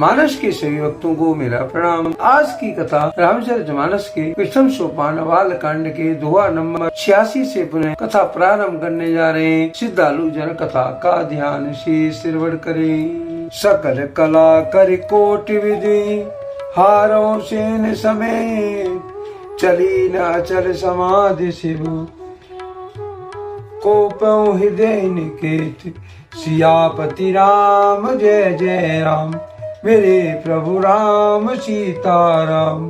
मानस के सभी भक्तों को मेरा प्रणाम। आज की कथा रामचरितमानस के प्रथम सोपान बाल कांड के दोहा नंबर 86 से पुनः कथा प्रारंभ करने जा रहे हैं। श्रद्धालु जन कथा का ध्यान से श्रवण करें। सकल कला कर कोटि विधि हारों सेन समय चली न अचल समाधि शिव को पौ हृदय निकेत सियापति राम जय जय राम मेरे प्रभु राम सीताराम।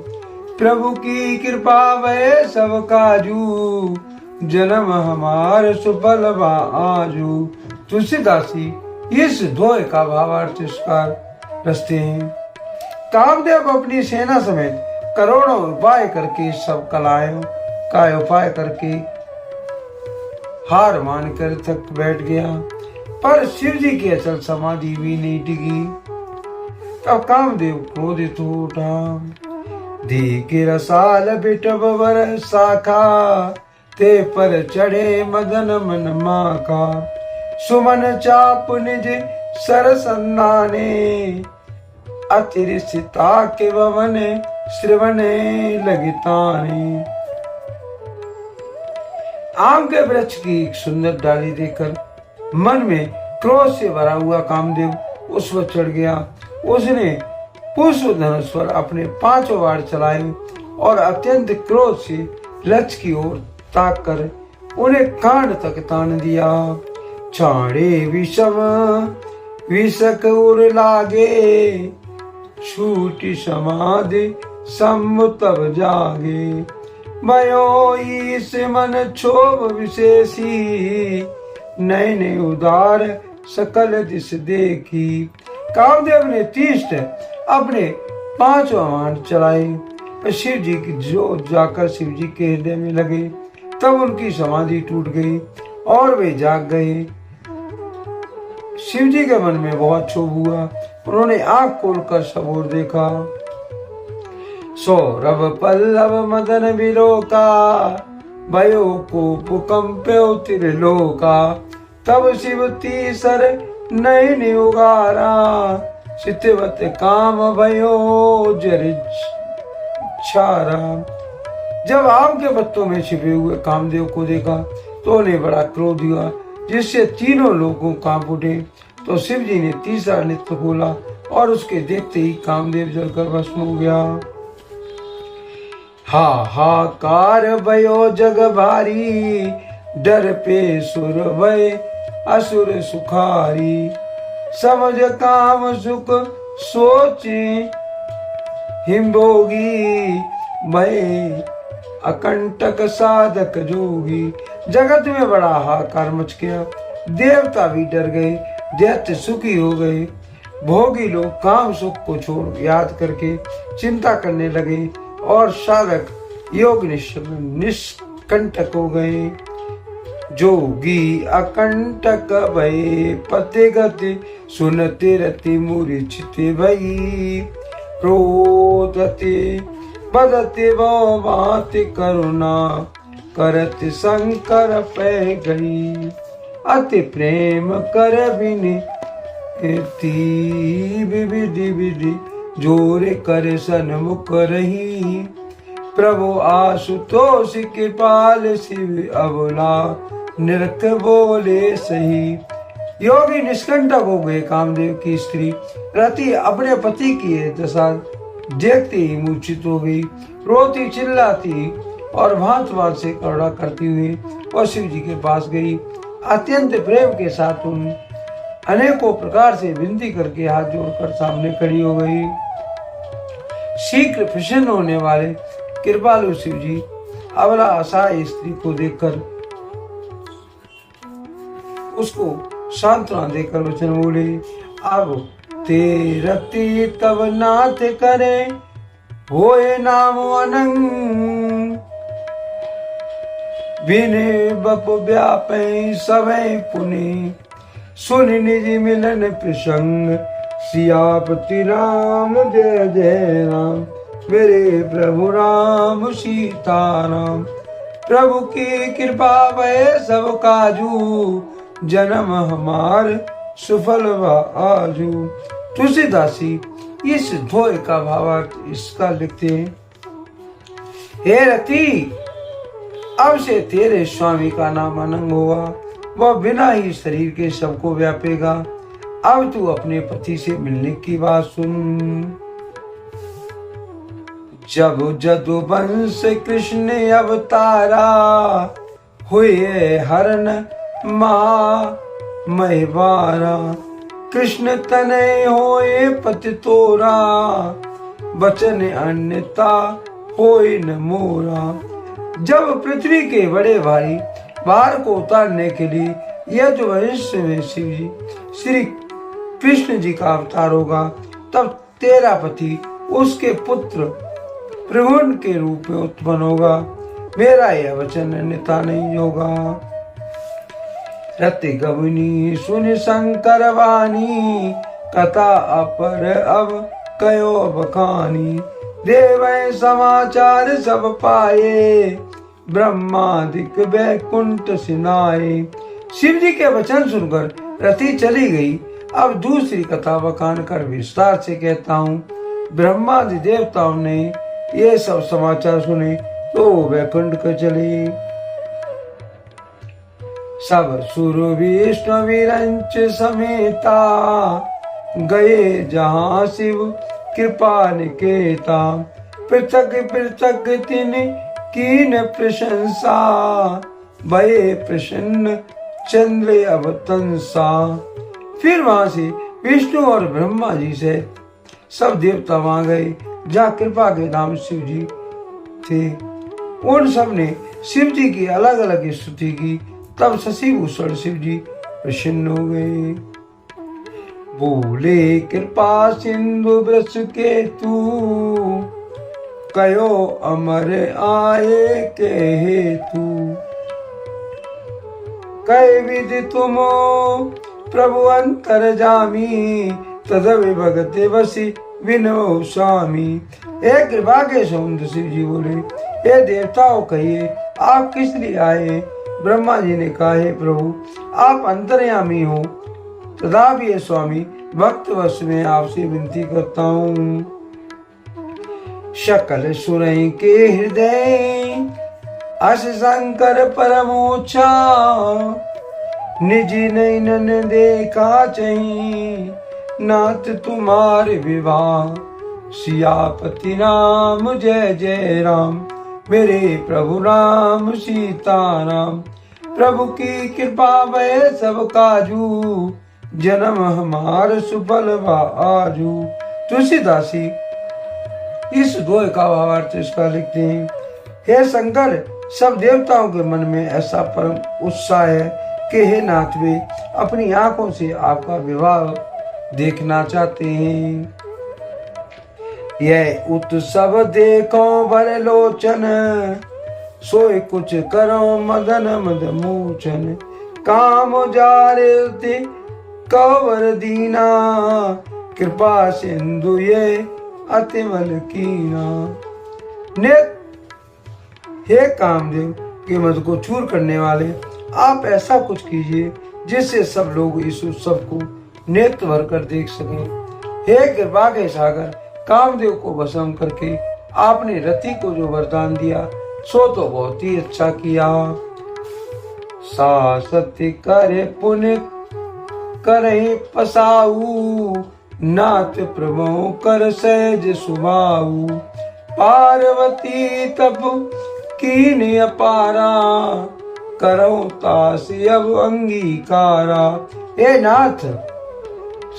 प्रभु की कृपा वह सब काजू जन्म हमार सुफल आजू। तुलसीदासी इस दोहे का भावार्थ इसकार रचते हैं। कामदेव अपनी सेना समेत करोड़ों उपाय करके सब कलाओं का उपाय करके हार मानकर थक बैठ गया, पर शिव जी की अचल समाधि भी नहीं टिकी। तब कामदेव क्रोधित हो उठा, देख रसाल बिटब वर शाखा ते पर चढ़े मदन मन माका। सुमन चाप निज सरसन्नाने अतिरिसिता के भवन श्रवणे लगिताने। आम के वृक्ष की एक सुंदर डाली देखकर मन में क्रोध से भरा हुआ कामदेव उस पर चढ़ गया। उसने पुष्प धनुष पर अपने 5 वार चलाए और अत्यंत क्रोध से वृक्ष की ओर ताक कर उन्हें कांड तक तान दिया। छाड़े विषम विषक उर लागे छूटी समाधि सम्मु तब जागे। भयो ईस मन क्षोभ विशेषी नैने उदार सकल दिश देखी। कामदेव ने तीष्ट अपने 5 वाण चलाए, शिव जी की जोत जाकर शिव जी के हृदय में लगे। तब उनकी समाधि टूट गई और वे जाग गए। शिव जी के मन में बहुत क्षोभ हुआ। उन्होंने आंख खोलकर सब ओर देखा। सौरभ पल्लव मदन विलोका भयो कोपकंप्यो त्रिलोका। तब शिव तीसर नयन उगारा सितवत काम भयो जरिज छारा। जब आम के पत्तों में छिपे हुए कामदेव को देखा तो उन्हें बड़ा क्रोध हुआ, जिससे तीनों लोगों कांप उठे। तो शिव जी ने तीसरा नेत्र खोला और उसके देखते ही कामदेव जलकर भस्म हो गया। हाहाकार भयो जग भारी डर पे सुर भय असुर सुखारी। समझ काम सुख सोची हिम्भोगी भय अकंटक साधक जोगी। जगत में बड़ा हाहाकार मच गया, देवता भी डर गए, दैत्य सुखी हो गए। भोगी लोग काम सुख को छोड़ याद करके चिंता करने लगे और साधक योग निष्कंटक हो गए। जोगी अकंटक भय पते गति सुनते रति मूर्छिते भई। क्रोधते बदते भाति करुणा करत शंकर पै गई। अति प्रेम कर विधि विधि जोरे कर सन्मुख रही। प्रभु आशुतोष के पाल शिव अबला नृत्य बोले सही। योगी निष्कंटक हो गए। कामदेव की स्त्री रति अपने पति की दशा देखते ही मूर्छित हो गई। रोती चिल्लाती और भांत भांत से करुणा करती हुई और शिव जी के पास गई। अत्यंत प्रेम के साथ उन अनेकों प्रकार से विनती करके हाथ जोड़कर सामने खड़ी हो गई। शीघ्र प्रसन्न होने वाले कृपालु शिव जी अबला असहाय स्त्री को देखकर उसको सांत्वना देकर वचन बोले। अब तेरती तब नाथ करे होए नाम अनंग। बिने बप व्यापै सवै पुनि सुन निज मिलन प्रसंग। सियापति राम जय जय राम मेरे प्रभु राम सीताराम। प्रभु की कृपा वह सब काजू जन्म हमार सुफल आजू। तुलसीदासी इस धोए का भावार्थ इसका लिखते हैं, हे रति, अब से तेरे स्वामी का नाम अनंग होगा, वह बिना ही शरीर के सबको व्यापेगा। अब तू अपने पति से मिलने की बात सुन। जब जदुवंश कृष्ण अवतारा, हुए हरण महिवारा, कृष्ण तनय होए पति तोरा, बचन अन्यता होए न मोरा। जब पृथ्वी के बड़े भारी भार को उतारने के लिए यदुवंश में शिव जी श्री कृष्ण जी का अवतार होगा, तब तेरा पति उसके पुत्र प्रभुन के रूप में उत्पन्न होगा। मेरा यह वचन अन्यथा नहीं होगा। रति गवनी सुन शंकर वाणी, कथा अपर अब कयो बखानी। देव समाचार सब पाए, ब्रह्मादिक वैकुंठ सिनाए। शिव जी के वचन सुनकर रति चली गई। अब दूसरी कथा बखान कर विस्तार से कहता हूँ। ब्रह्मादि देवताओं ने ये सब समाचार सुने तो वैकुंठ को चले। सब सुर विष्णु विरंच समेता, गए जहाँ शिव कृपा निकेता। पृथक पृथक तिन कीन प्रशंसा, भये प्रसन्न चंद्र अवतंसा। फिर वहां से विष्णु और ब्रह्मा जी से सब देवता वहां गए जहाँ कृपा के नाम शिव जी थे। उन सब ने शिव जी की अलग अलग स्तुति की। तब शशि भूषण शिव जी प्रसन्न हो गए। बोले कृपा सिंधु वृष के तू, कयो अमर आए के हेतु। कई विधि तुमो प्रभु अंतर जामी, तदवि भगते वसी विनो स्वामी। हे कृपा के समुद्र शिव जी बोले, हे देवताओं कहिए आप किस लिए आए। ब्रह्मा जी ने कहा, हे प्रभु आप अंतर्यामी हो, तथापि स्वामी भक्त वश में आपसे विनती करता हूँ। शकल सुरई के हृदय अस शंकर परमोच्छा, निजी नैनन देखा चही, नाथ तुम्हारे विवाह। सियापति राम जय जय राम, मेरे प्रभु राम सीताराम। प्रभु की कृपा वह सब काजू, जन्म हमार सुफल आजू। तुलसीदासी इस दोहे का भावार्थ इसका लिखते हैं, हे शंकर, सब देवताओं के मन में ऐसा परम उत्साह है कि हे नाथ, वे अपनी आंखों से आपका विवाह देखना चाहते हैं। यह उत्सव देखो वर लोचन, सोए कुछ करो मदन मद मोचन। काम जारे कवर दीना, कृपा सिंधु ये अतिमल कीना। हे कामदेव के मद को चूर करने वाले, आप ऐसा कुछ कीजिए जिससे सब लोग इस उत्सव को नेत्र भर कर देख सकें। हे कृपा के सागर, कामदेव को भस्म करके आपने रति को जो वरदान दिया सो तो बहुत ही अच्छा किया। सासत्य करे पुण्य करे पसाऊ, नाथ प्रभु कर सहज सुभाऊ। पार्वती तप कीन अपारा, करो तासी अब अंगीकारा। हे नाथ,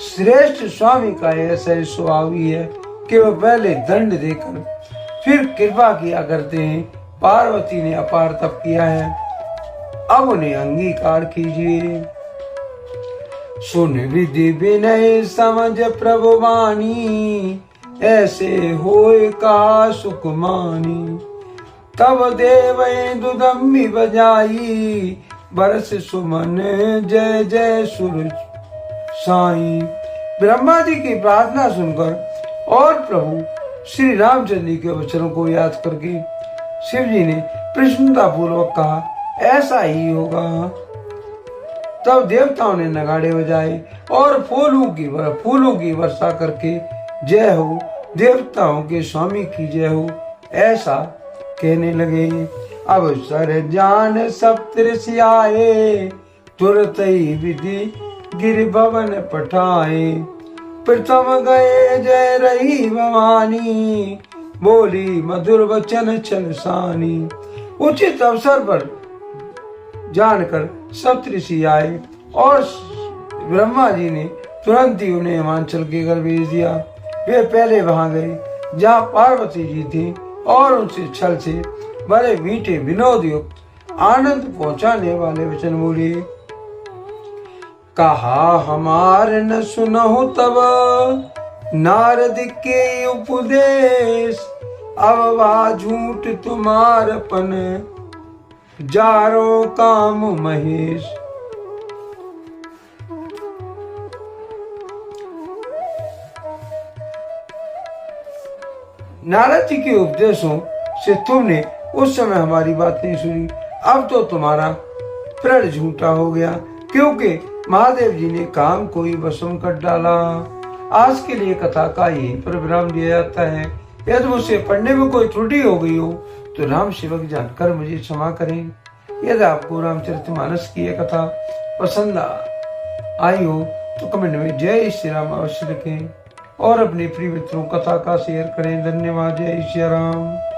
श्रेष्ठ स्वामी का ऐसा स्वभाव ही है कि वह पहले दंड देकर फिर कृपा किया करते हैं। पार्वती ने अपार तप किया है, अब उन्हें अंगीकार कीजिए। सुन विधि विनय समझ प्रभु वाणी, ऐसे होए का सुख मानी। तब देव दुदम्बी बजाई, बरस सुमन जय जय सुर साई। ब्रह्मा जी की प्रार्थना सुनकर और प्रभु श्री रामचंद्र जी के वचनों को याद करके शिव जी ने प्रसन्नता पूर्वक कहा, ऐसा ही होगा। तब देवताओं ने नगाड़े बजाए और फूलों की वर्षा करके जय हो, देवताओं के स्वामी की जय हो, ऐसा कहने लगे। अब सर जान सप्तऋषि आए, तुरत ही विधि गिर भवन पठाए। प्रथम गए जय रही भवानी, बोली मधुर वचन छलसानी। उचित अवसर पर जानकर सप्तऋषि आए और ब्रह्मा जी ने तुरंत ही उन्हें हिमांचल के घर भेज दिया। वे पहले वहां गए जहाँ पार्वती जी थी और उनसे छल से बड़े मीठे विनोद युक्त आनंद पहुंचाने वाले वचन बोले। कहा हमार न सुनहु तब नारद के उपदेश, अब वा झूठ तुम्हारपन जारो काम महेश। नारद जी के उपदेशों से तुमने उस समय हमारी बात नहीं सुनी, अब तो तुम्हारा प्रण झूठा हो गया, क्योंकि महादेव जी ने काम को ही भस्म कर डाला। आज के लिए कथा का यही पर विराम दिया जाता है। यदि मुझसे पढ़ने में कोई त्रुटि हो गई हो तो राम सेवक जानकर मुझे क्षमा करें। यदि आपको रामचरितमानस की यह कथा पसंद आई हो तो कमेंट में जय श्री राम अवश्य लिखें और अपने प्रिय मित्रों कथा का शेयर करें। धन्यवाद। जय श्री राम।